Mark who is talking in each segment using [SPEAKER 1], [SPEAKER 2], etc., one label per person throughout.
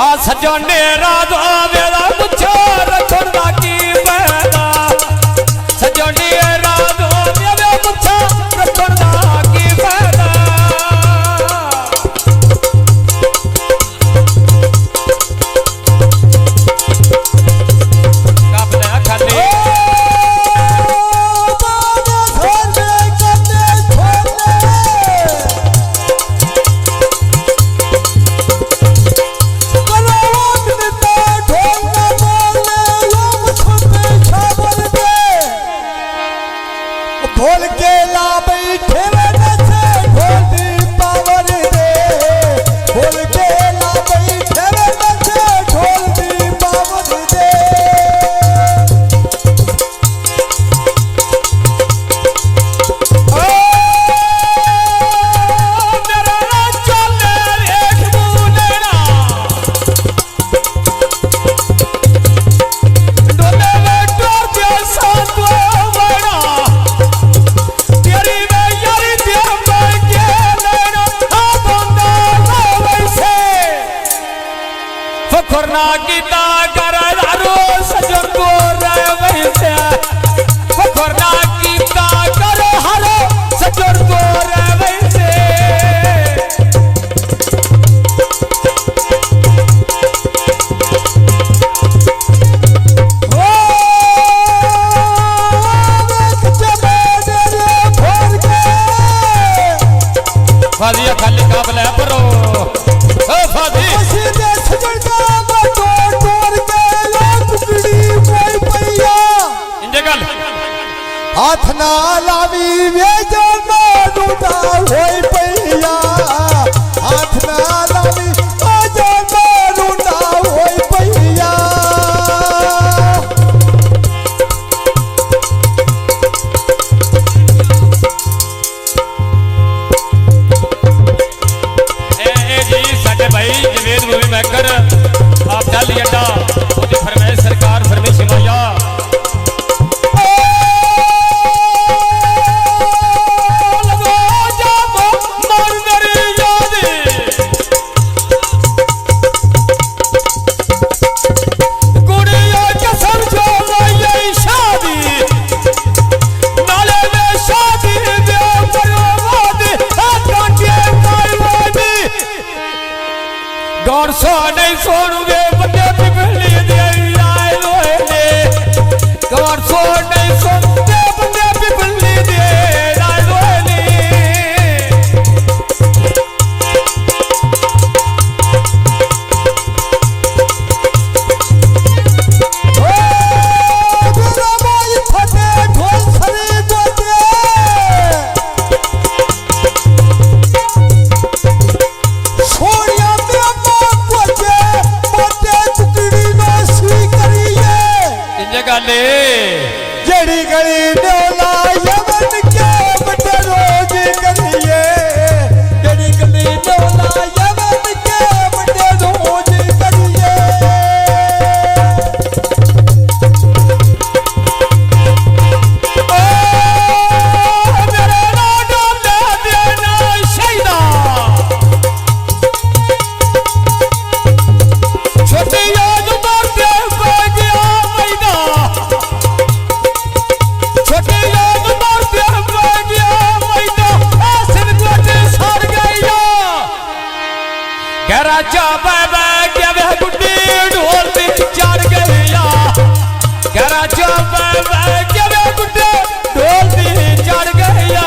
[SPEAKER 1] आ सजने राधा मेरा मुझे रखना की पैदा सजने राधा मेरा मुझे रखना की पैदा कापना खाली
[SPEAKER 2] ढोल के ला बैठे नचे ढोल दी पावर दे ढोल के ला बैठे नचे ढोल दी पावर दे
[SPEAKER 1] ओ मेरा चले एक बुलेना डोले में डोर के साथ बड़ा फखरना गीता कर सजन को वैसे फखरना गीता कर हरो सजन को वैसे फादिया खाली काबले परो ओ फादी
[SPEAKER 2] हाथ ना लावी वे जाना लूटा होई पैया हाथ ना लावी वे जाना लूटा होई पैया
[SPEAKER 1] ए जी साडे भाई जवेद मूवी मेकर आप डाली अड्डा ओदी फरमाइश सरकार फरमाइश हिमाया गौर सो नहीं सोनू वे बंदे पिपली दे आए लोए गौर सो नहीं सोनू वे बंदे पिपली दे आए लोए
[SPEAKER 2] जड़ी गली डोला यमन के बटे रोज करिए जड़ी गली डोला यमन के बटे रोज करिए
[SPEAKER 1] ओ मेरे लाडो ले देना शहीदा छोटी याद मारते गया मैदा छोटे याद मारते गया मैदा ऐसे गोटे सड़ गया गहरा चाबा गया वे गुड्डी ढोल पे चढ़ गया गहरा चाबा गया वे गुड्डी ढोल पे चढ़ गया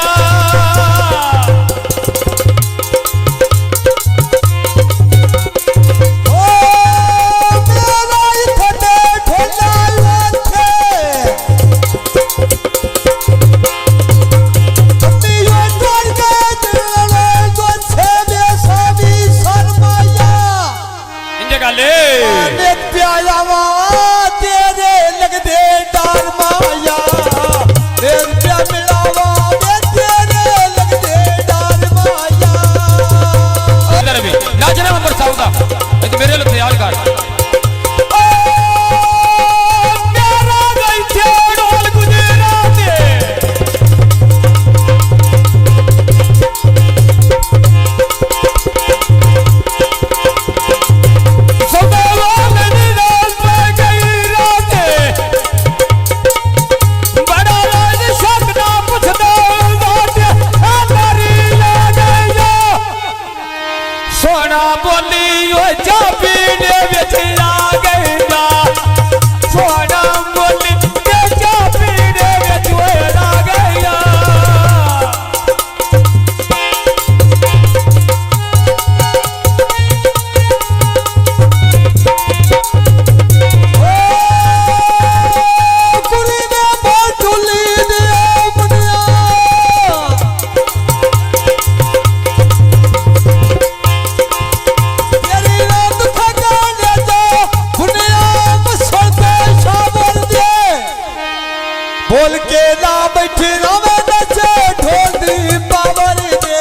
[SPEAKER 2] ढोल के ना बैठे रवे नचे ढोल दी पावर दे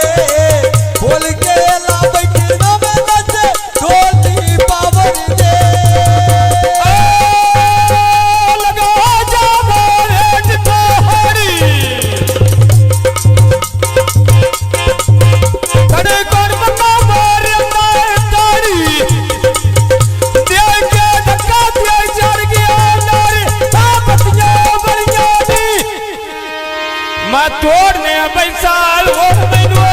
[SPEAKER 2] ढोल के ना बैठे रवे नचे ढोल दी पावर दे
[SPEAKER 1] लगा जा मोरे जितोहरी खड़े कर मना मारे माए तारी दिल के धक्का दिया चढ़ गया नारी तापतियां बलियां दी मैं तोड़ने बैसाल हो मैनू